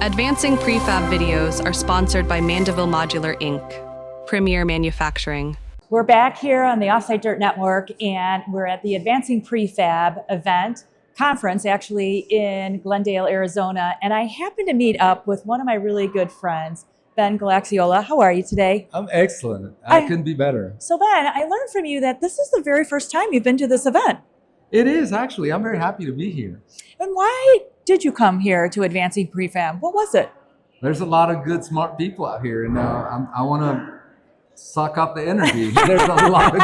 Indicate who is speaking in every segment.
Speaker 1: Advancing Prefab videos are sponsored by Mandeville Modular, Inc., Premier Manufacturing.
Speaker 2: We're back here on the Offsite Dirt Network, and we're at the Advancing Prefab conference, actually in Glendale, Arizona. And I happened to meet up with one of my really good friends, Ben Gaxiola. How are you today?
Speaker 3: I'm excellent. I couldn't be better.
Speaker 2: So Ben, I learned from you that this is the very first time you've been to this event.
Speaker 3: It is, actually. I'm very happy to be here.
Speaker 2: And why did you come here to Advancing Prefab? What was it?
Speaker 3: There's a lot of good, smart people out here, and I want to suck up the energy. There's a lot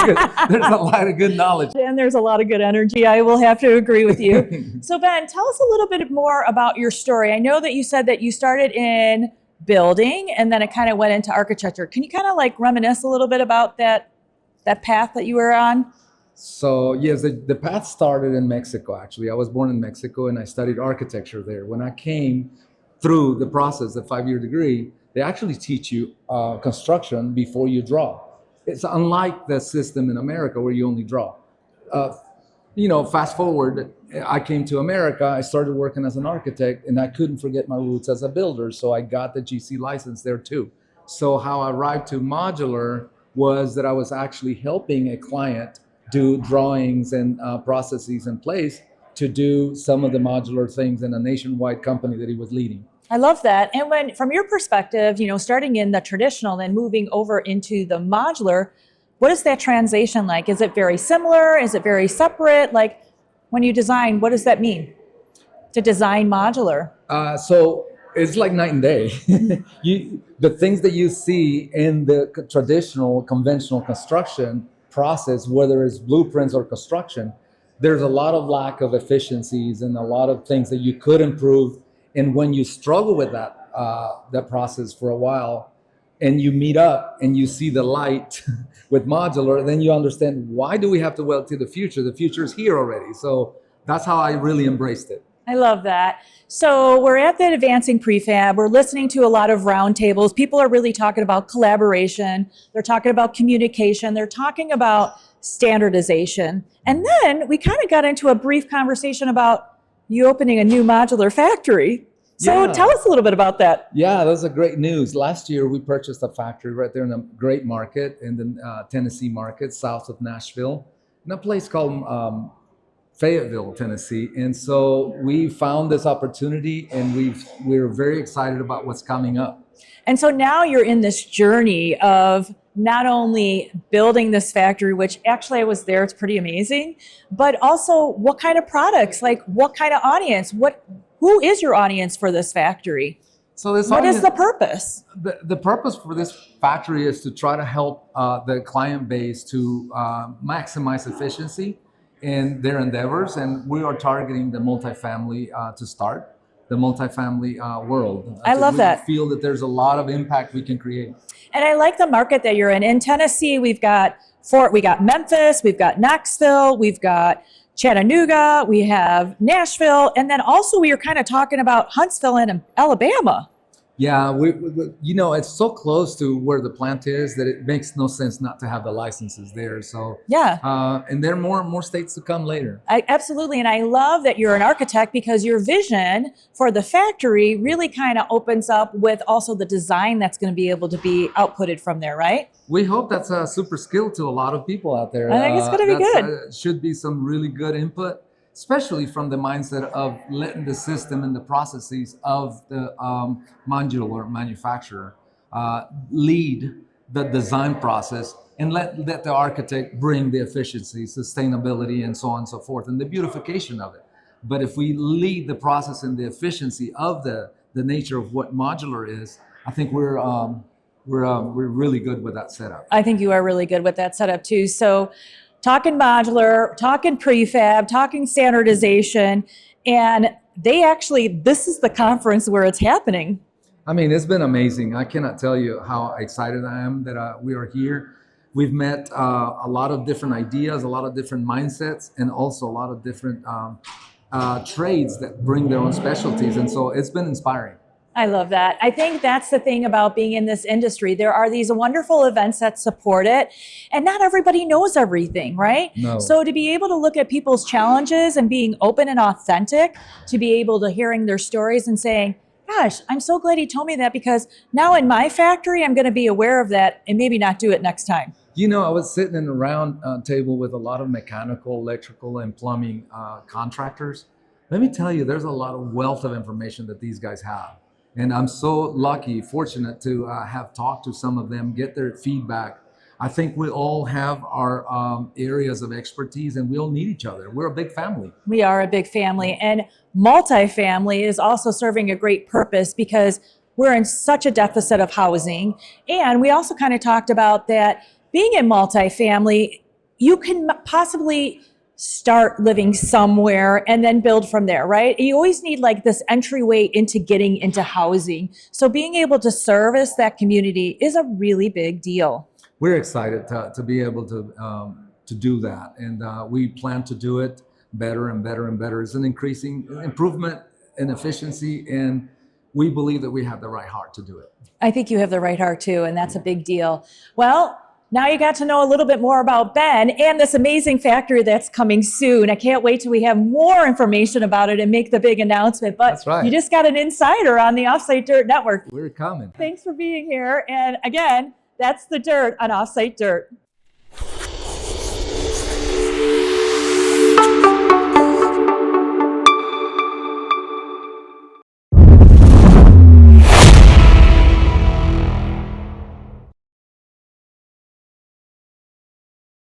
Speaker 3: of good knowledge.
Speaker 2: And there's a lot of good energy. I will have to agree with you. So Ben, tell us a little bit more about your story. I know that you said that you started in building and then it kind of went into architecture. Can you kind of like reminisce a little bit about that path that you were on?
Speaker 3: So yes, the path started in Mexico, actually. I was born in Mexico and I studied architecture there. When I came through the process, the 5-year degree, they actually teach you construction before you draw. It's unlike the system in America where you only draw. Fast forward, I came to America, I started working as an architect, and I couldn't forget my roots as a builder, so I got the GC license there too. So how I arrived to Modular was that I was actually helping a client do drawings and processes in place to do some of the modular things in a nationwide company that he was leading.
Speaker 2: I love that. And from your perspective, starting in the traditional and moving over into the modular, what is that transition like? Is it very similar? Is it very separate? Like when you design, what does that mean to design modular?
Speaker 3: So it's like night and day. The things that you see in the traditional, conventional construction process, whether it's blueprints or construction, there's a lot of lack of efficiencies and a lot of things that you could improve. And when you struggle with that process for a while, and you meet up and you see the light with modular, then you understand, why do we have to wait till the future? The future is here already. So that's how I really embraced it.
Speaker 2: I love that. So we're at the Advancing Prefab. We're listening to a lot of roundtables. People are really talking about collaboration. They're talking about communication. They're talking about standardization. And then we kind of got into a brief conversation about you opening a new modular factory. So tell us a little bit about that.
Speaker 3: Yeah, that's a great news. Last year, we purchased a factory right there in a great market in the Tennessee market, south of Nashville, in a place called Fayetteville, Tennessee. And so we found this opportunity and we're very excited about what's coming up.
Speaker 2: And so now you're in this journey of not only building this factory, which actually I was there, it's pretty amazing, but also what kind of products, like what kind of audience, who is your audience for this factory?
Speaker 3: So
Speaker 2: what is the purpose?
Speaker 3: The purpose for this factory is to try to help the client base to maximize efficiency in their endeavors. And we are targeting the multifamily to start. The multifamily world.
Speaker 2: I love that.
Speaker 3: We feel that there's a lot of impact we can create.
Speaker 2: And I like the market that you're in. In Tennessee, we got Memphis, we've got Knoxville, we've got Chattanooga, we have Nashville, and then also we were kind of talking about Huntsville and Alabama.
Speaker 3: Yeah, it's so close to where the plant is that it makes no sense not to have the licenses there. So and there are more states to come later.
Speaker 2: Absolutely, and I love that you're an architect because your vision for the factory really kind of opens up with also the design that's going to be able to be outputted from there, right?
Speaker 3: We hope that's a super skill to a lot of people out there.
Speaker 2: I think it's going to be good.
Speaker 3: Should be some really good input, especially from the mindset of letting the system and the processes of the modular manufacturer lead the design process and let the architect bring the efficiency, sustainability, and so on and so forth, and the beautification of it. But if we lead the process and the efficiency of the nature of what modular is, I think we're really good with that setup.
Speaker 2: I think you are really good with that setup too. So talking modular, talking prefab, talking standardization, and this is the conference where it's happening.
Speaker 3: I mean, it's been amazing. I cannot tell you how excited I am that we are here. We've met a lot of different ideas, a lot of different mindsets, and also a lot of different trades that bring their own specialties. And so it's been inspiring.
Speaker 2: I love that. I think that's the thing about being in this industry. There are these wonderful events that support it, and not everybody knows everything, right?
Speaker 3: No.
Speaker 2: So to be able to look at people's challenges and being open and authentic, to be able to hearing their stories and saying, gosh, I'm so glad he told me that, because now in my factory, I'm going to be aware of that and maybe not do it next time.
Speaker 3: You know, I was sitting in a round table with a lot of mechanical, electrical, and plumbing contractors. Let me tell you, there's a lot of wealth of information that these guys have. And I'm so lucky, fortunate to have talked to some of them, get their feedback. I think we all have our areas of expertise, and we all need each other. We're a big family.
Speaker 2: We are a big family, and multifamily is also serving a great purpose because we're in such a deficit of housing. And we also kind of talked about that being in multifamily, you can possibly start living somewhere and then build from there, right? You always need like this entryway into getting into housing. So being able to service that community is a really big deal.
Speaker 3: We're excited to be able to do that, and we plan to do it better and better and better. It's an increasing improvement in efficiency, and we believe that we have the right heart to do it.
Speaker 2: I think you have the right heart too, and that's a big deal. Well, now you got to know a little bit more about Ben and this amazing factory that's coming soon. I can't wait till we have more information about it and make the big announcement. But
Speaker 3: That's right.
Speaker 2: You just got an insider on the Offsite Dirt Network.
Speaker 3: We're coming.
Speaker 2: Thanks for being here. And again, that's the dirt on Offsite Dirt.